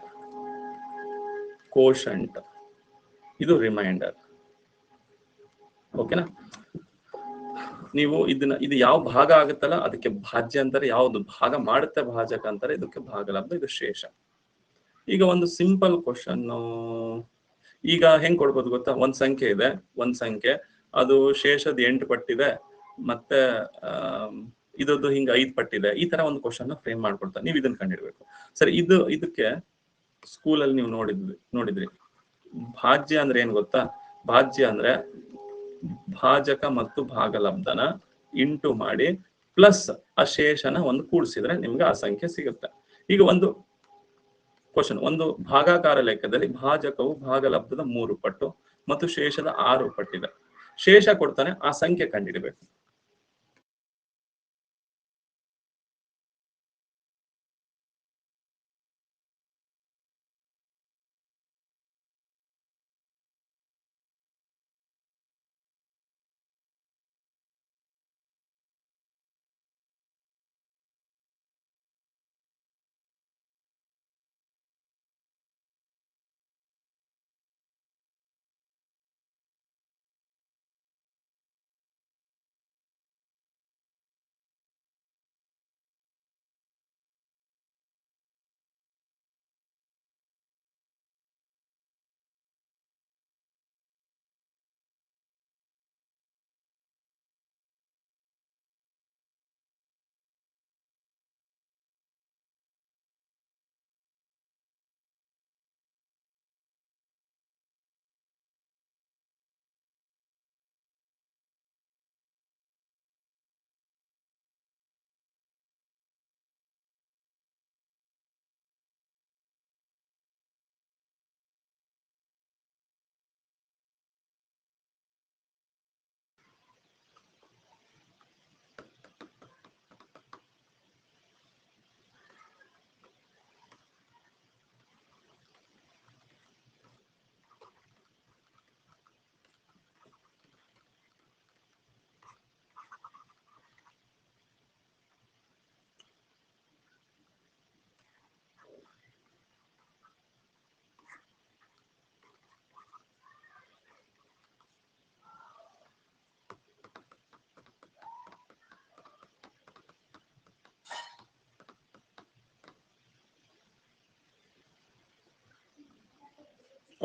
S1: ಕೋಶಂಟ್, ಇದು ರಿಮೈಂಡರ್. ಓಕೆನಾ? ನೀವು ಇದು ಯಾವ ಭಾಗ ಆಗುತ್ತಲ್ಲ ಅದಕ್ಕೆ ಭಾಜ್ಯ ಅಂತಾರೆ, ಯಾವ್ದು ಭಾಗ ಮಾಡುತ್ತೆ ಭಾಜಕ ಅಂತಾರೆ, ಇದಕ್ಕೆ ಭಾಗಲಬ್ಧ, ಇದು ಶೇಷ. ಈಗ ಒಂದು ಸಿಂಪಲ್ ಕ್ವಶನ್ ಈಗ ಹೆಂಗ್ ಕೊಡ್ಬೋದು ಗೊತ್ತಾ? ಒಂದ್ ಸಂಖ್ಯೆ ಇದೆ, ಒಂದ್ ಸಂಖ್ಯೆ ಅದು ಶೇಷದ 8 ಪಟ್ಟಿದೆ, ಮತ್ತೆ ಇದದ್ದು ಹಿಂಗ 5 ಪಟ್ಟಿದೆ. ಈ ತರ ಒಂದು ಕ್ವಶನ್ ಫ್ರೇಮ್ ಮಾಡ್ಕೊಡ್ತಾರೆ. ನೀವು ಇದನ್ನ ಕಂಡಿಡ್ಬೇಕು. ಸರಿ, ಇದಕ್ಕೆ ಸ್ಕೂಲಲ್ಲಿ ನೀವು ನೋಡಿದ್ರಿ. ಭಾಜ್ಯ ಅಂದ್ರೆ ಏನ್ ಗೊತ್ತಾ? ಭಾಜ್ಯ ಅಂದ್ರೆ ಭಾಜಕ ಮತ್ತು ಭಾಗಲಬ್ಧನ ಇಂಟು ಮಾಡಿ ಪ್ಲಸ್ ಆ ಶೇಷನ ಒಂದು ಕೂಡಿಸಿದ್ರೆ ನಿಮ್ಗೆ ಆ ಸಂಖ್ಯೆ ಸಿಗುತ್ತೆ. ಈಗ ಒಂದು ಕ್ವಶನ್, ಒಂದು ಭಾಗಾಕಾರ ಲೆಕ್ಕದಲ್ಲಿ ಭಾಜಕವು ಭಾಗಲಬ್ಧದ 3 ಪಟ್ಟು, ಮತ್ತು ಶೇಷದ 6 ಪಟ್ಟಿದೆ. ಶೇಷ ಕೊಡ್ತಾನೆ, ಆ ಸಂಖ್ಯೆ ಕಂಡುಹಿಡಬೇಕು.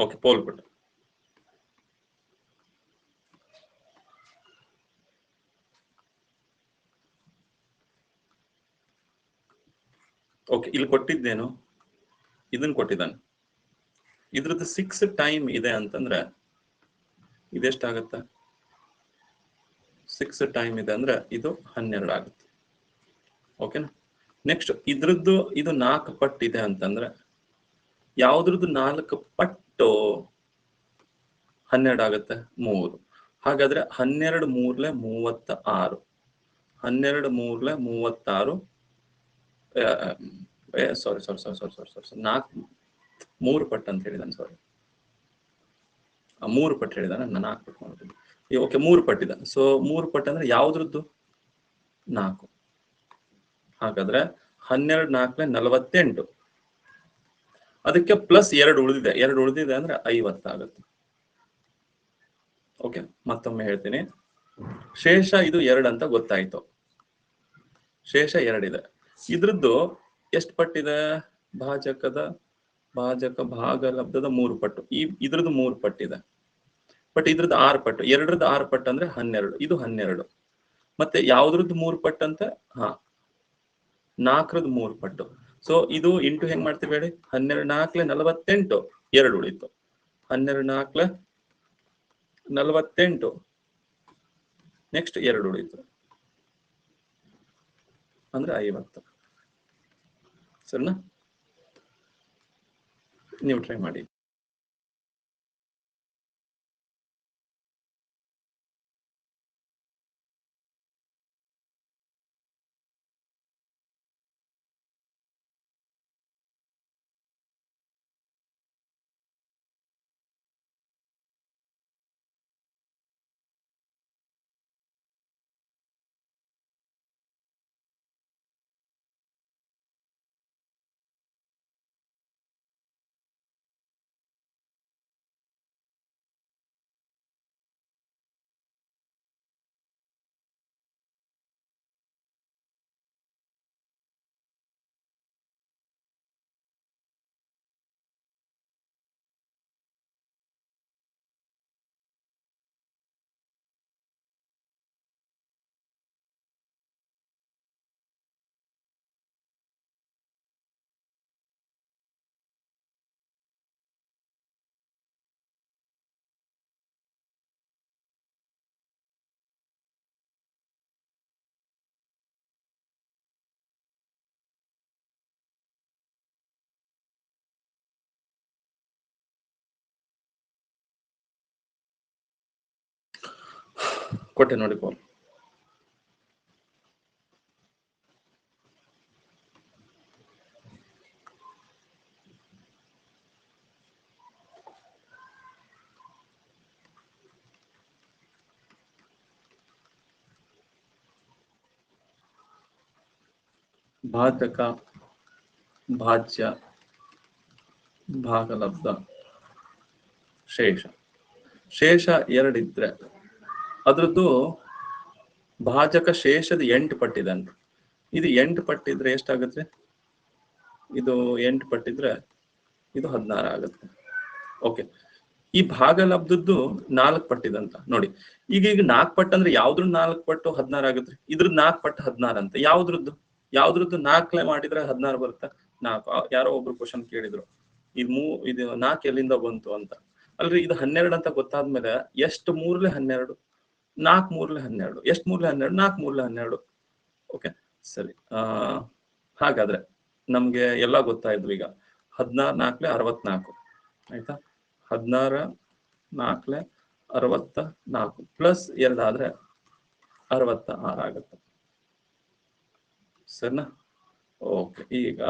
S1: ಓಕೆ, ಪೋಲ್ ಕೊಟ್ಟು. ಓಕೆ, ಇಲ್ಲಿ ಕೊಟ್ಟಿದ್ದೇನು, ಇದನ್ನ ಕೊಟ್ಟಿದ್ದಾನೆ. ಇದ್ರದ್ದು 6 ಟೈಮ್ ಇದೆ ಅಂತಂದ್ರೆ ಇದೆಷ್ಟಾಗತ್ತೆ? 6 ಟೈಮ್ ಇದೆ ಅಂದ್ರೆ ಇದು 12 ಆಗುತ್ತೆ. ಓಕೆನಾ? ನೆಕ್ಸ್ಟ್ ಇದ್ರದ್ದು ಇದು 4 ಪಟ್ಟು ಇದೆ ಅಂತಂದ್ರೆ ಯಾವ್ದ್ರದ್ದು 4 ಪಟ್ಟು 12 ಆಗುತ್ತೆ? 3. ಹಾಗಾದ್ರೆ 12 3 36. 12 3 36. ಸಾರಿ 3 ಪಟ್ಟು ಅಂತ ಹೇಳಿದಾನೆ. ಸಾರಿ, 3 ಪಟ್ಟು ಹೇಳಿದಾನೆ, ನಾನು 4 ಪಟ್ಟು ಮಾಡ್ತೀನಿ. ಓಕೆ, 3 ಪಟ್ಟಿದೆ. ಸೊ 3 ಪಟ್ಟು ಅಂದ್ರೆ ಯಾವ್ದ್ರದ್ದು? 4. ಹಾಗಾದ್ರೆ 12 4 48. ಅದಕ್ಕೆ ಪ್ಲಸ್ 2 ಉಳಿದಿದೆ. 2 ಉಳಿದಿದೆ ಅಂದ್ರೆ 50 ಆಗುತ್ತೆ. ಓಕೆ, ಮತ್ತೊಮ್ಮೆ ಹೇಳ್ತೀನಿ. ಶೇಷ ಇದು 2 ಅಂತ ಗೊತ್ತಾಯ್ತು. ಶೇಷ 2 ಇದೆ. ಇದ್ರದ್ದು ಎಷ್ಟು ಪಟ್ಟಿದೆ? ಭಾಜಕ ಭಾಗಲಬ್ಧದ 3 ಪಟ್ಟು. ಇದ್ರದ್ದು 3 ಪಟ್ಟಿದೆ. ಬಟ್ ಇದ್ರದ್ದು 6 ಪಟ್ಟು. 2ರದ್ದು 6 ಪಟ್ಟು ಅಂದ್ರೆ 12. ಇದು 12. ಮತ್ತೆ ಯಾವ್ದ್ರದ್ದು 3 ಪಟ್ಟು ಅಂತ? 4ರದ್ದು 3 ಪಟ್ಟು. ಸೊ ಇದು ಇಂಟು ಹೆಂಗ್ ಮಾಡ್ತೀವಿ ಹೇಳಿ? 12 4 48. 2 ಉಳಿತು. 12 4 48. ನೆಕ್ಸ್ಟ್ 2 ಉಳಿತು ಅಂದ್ರೆ 50. ಸರಿನಾ? ನೀವು ಟ್ರೈ ಮಾಡಿ. ಕೊಟ್ಟೆ ನೋಡಿ ಫೋನ್. ಭಾಜಕ, ಭಾಜ್ಯ, ಭಾಗಲಬ್ಧ, ಶೇಷ. ಶೇಷ ಎರಡಿದ್ರೆ ಅದ್ರದ್ದು ಭಾಜಕ ಶೇಷದ 8 ಪಟ್ಟಿದೆ ಅಂತ. ಇದು 8 ಪಟ್ಟಿದ್ರೆ ಎಷ್ಟಾಗುತ್ತೆ? ಇದು 8 ಪಟ್ಟಿದ್ರೆ ಇದು 16 ಆಗುತ್ತೆ. ಓಕೆ, ಈ ಭಾಗಲಬ್ಧದ್ದು 4 ಪಟ್ಟಿದಂತ ನೋಡಿ. ಈಗ 4 ಪಟ್ಟು ಅಂದ್ರೆ ಯಾವ್ದ್ರ 4 ಪಟ್ಟು 16 ಆಗುತ್ತೆ? ಇದ್ರದ್ದು 4 ಪಟ್ಟು 16 ಅಂತ. ಯಾವ್ದ್ರದ್ದು 4 ಮಾಡಿದ್ರೆ 16 ಬರುತ್ತೆ. 4 ಯಾರೋ ಒಬ್ರು ಕ್ವಶನ್ ಕೇಳಿದ್ರು, ಇದು 4 ಎಲ್ಲಿಂದ ಬಂತು ಅಂತ. ಅಲ್ರಿ, ಇದು 12 ಅಂತ ಗೊತ್ತಾದ್ಮೇಲೆ ಎಷ್ಟು 3ಲೆ 12? 4 3ಲೆ 12. ಎಷ್ಟು 3ಲೆ 12? 4 3ಲೆ 12. ಓಕೆ, ಸರಿ. ಹಾಗಾದ್ರೆ ನಮ್ಗೆ ಎಲ್ಲ ಗೊತ್ತಾಯ್ತು. ಈಗ 16 4ಲೆ 64 ಆಯ್ತಾ? 16 4ಲೆ 64 ಪ್ಲಸ್ 2 ಆದ್ರೆ 66 ಆಗುತ್ತೆ. ಸರಿನಾ? ಓಕೆ, ಈಗ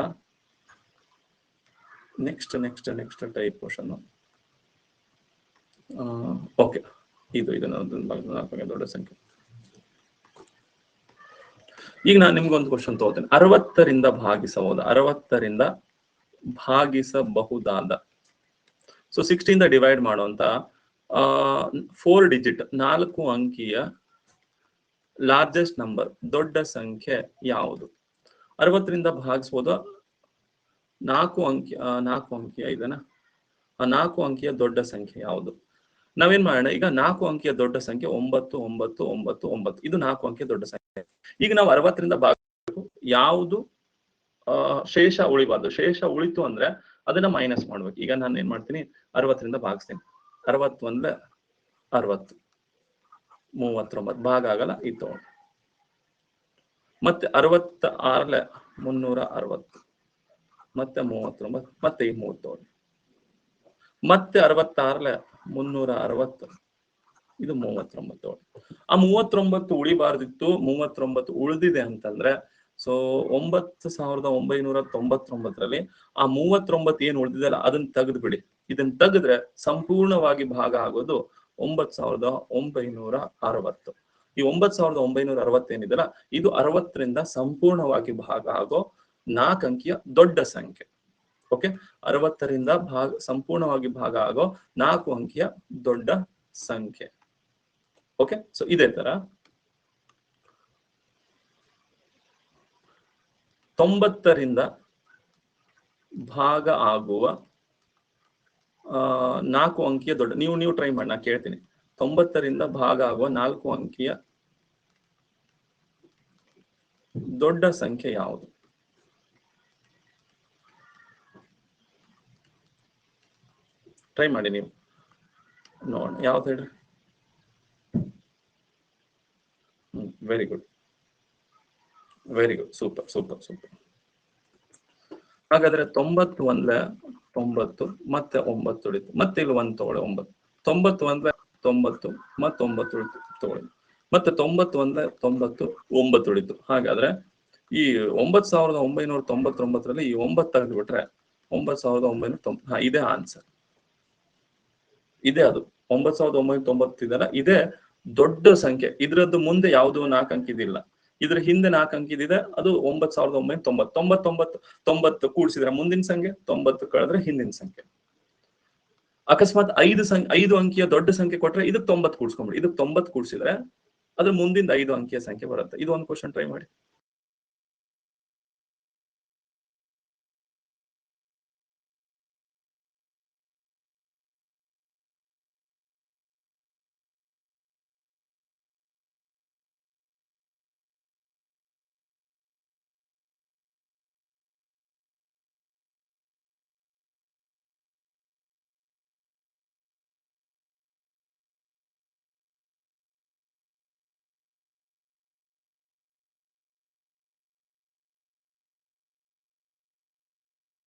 S1: ನೆಕ್ಸ್ಟ್ ಟೈಪ್ ಕ್ವಶನ್. ಓಕೆ, ಇದು ದೊಡ್ಡ ಸಂಖ್ಯೆ. ಈಗ ನಾನು ನಿಮ್ಗೊಂದು ಕ್ವಶನ್ ತಗೋತೇನೆ. 60ರಿಂದ ಭಾಗಿಸಬಹುದು, 60ರಿಂದ ಭಾಗಿಸಬಹುದಾದ. ಸೊ 60 ಡಿವೈಡ್ ಮಾಡುವಂತ 4 ಡಿಜಿಟ್ 4 ಅಂಕಿಯ ಲಾರ್ಜೆಸ್ಟ್ ನಂಬರ್, ದೊಡ್ಡ ಸಂಖ್ಯೆ ಯಾವುದು? 60ರಿಂದ ಭಾಗಿಸಬಹುದು 4 ಅಂಕಿಯ ಇದನ್ನ 4 ಅಂಕಿಯ ದೊಡ್ಡ ಸಂಖ್ಯೆ ಯಾವುದು? ನಾವೇನ್ ಮಾಡೋಣ, ಈಗ 4 ಅಂಕಿಯ ದೊಡ್ಡ ಸಂಖ್ಯೆ 99999. ಇದು 4 ಅಂಕಿಯ ದೊಡ್ಡ ಸಂಖ್ಯೆ. ಈಗ ನಾವು 60ರಿಂದ ಭಾಗಿಸಬೇಕು. ಯಾವುದು ಶೇಷ ಉಳಿಬಾರ್ದು. ಶೇಷ ಉಳಿತು ಅಂದ್ರೆ ಅದನ್ನ ಮೈನಸ್ ಮಾಡ್ಬೇಕು. ಈಗ ನಾನು ಏನ್ ಮಾಡ್ತೀನಿ, 60ರಿಂದ ಭಾಗಿಸ್ತೀನಿ. 61 60, 39 ಭಾಗ ಆಗಲ್ಲ, ಇದು. ಮತ್ತೆ 66 360, ಮತ್ತೆ 39, ಮತ್ತೆ ಈ 30. ಮತ್ತೆ 66 360, ಇದು 39. ಆ 39 ಉಳಿಬಾರ್ದಿತ್ತು, 39 ಉಳಿದಿದೆ ಅಂತಂದ್ರೆ ಸೊ 9999ರಲ್ಲಿ ಆ 39 ಏನ್ ಉಳಿದಿದೆಯಲ್ಲ ಅದನ್ನ ತೆಗೆದು ಬಿಡಿ. ಇದನ್ನ ತೆಗೆದ್ರೆ ಸಂಪೂರ್ಣವಾಗಿ ಭಾಗ ಆಗೋದು 9960. ಈ 9960 ಏನಿದೆಯಲ್ಲ ಇದು 60ರಿಂದ ಸಂಪೂರ್ಣವಾಗಿ ಭಾಗ ಆಗೋ 4 ಅಂಕಿಯ ದೊಡ್ಡ ಸಂಖ್ಯೆ. ಓಕೆ, 60ರಿಂದ ಸಂಪೂರ್ಣವಾಗಿ ಭಾಗ ಆಗೋ 4 ಅಂಕಿಯ ದೊಡ್ಡ ಸಂಖ್ಯೆ. ಓಕೆ, ಸೊ ಇದೇ ತರ 90ರಿಂದ ಭಾಗ ಆಗುವ 4 ಅಂಕಿಯ ದೊಡ್ಡ, ನೀವು ಟ್ರೈ ಮಾಡಿ, ನಾ ಕೇಳ್ತೀನಿ. 90ರಿಂದ ಭಾಗ ಆಗುವ 4 ಅಂಕಿಯ ದೊಡ್ಡ ಸಂಖ್ಯೆ ಯಾವುದು? ಟ್ರೈ ಮಾಡಿ ನೀವು ನೋಡೋಣ. ಯಾವ್ದು ಹೇಳ್ರಿ? Very good, super. ಹಾಗಾದ್ರೆ 91 90 ಮತ್ತೆ 9 ಉಳಿತು. ಮತ್ತೆ ಇಲ್ಲಿ 1 ತಗೊಳ್ಳಿ, 9. 91 90 ಮತ್ತೆ 9 ಉಳಿತು ತಗೊಳ್ಳಿ. ಮತ್ತೆ 91 90 9 ಉಳಿತು. ಹಾಗಾದ್ರೆ ಈ 9999ರಲ್ಲಿ ಈ 9 ತೆಗೆದುಬಿಟ್ರೆ 9990. ಇದೇ ಆನ್ಸರ್, ಇದೇ ಅದು 9990 ಇದೆಲ್ಲ ಇದೇ ದೊಡ್ಡ ಸಂಖ್ಯೆ. ಇದ್ರದ್ದು ಮುಂದೆ ಯಾವುದು 4 ಅಂಕಿದಿಲ್ಲ, ಇದ್ರ ಹಿಂದೆ 4 ಅಂಕಿದಿದೆ, ಅದು 9990. 90 ಕೂಡಿಸಿದ್ರೆ ಮುಂದಿನ ಸಂಖ್ಯೆ, 90 ಕಳೆದ್ರೆ ಹಿಂದಿನ ಸಂಖ್ಯೆ. ಅಕಸ್ಮಾತ್ 5 ಅಂಕಿಯ ದೊಡ್ಡ ಸಂಖ್ಯೆ ಕೊಟ್ರೆ ಇದಕ್ಕೆ 90 ಕೂಡಿಸ್ಕೊಂಡ್ಬಿಡಿ. ಇದಕ್ಕೆ 90 ಕೂಡಿಸಿದ್ರೆ ಅದ್ರ ಮುಂದಿನ 5 ಅಂಕಿಯ ಸಂಖ್ಯೆ ಬರುತ್ತೆ. ಇದು ಒಂದು ಕ್ವಶನ್ ಟ್ರೈ ಮಾಡಿ.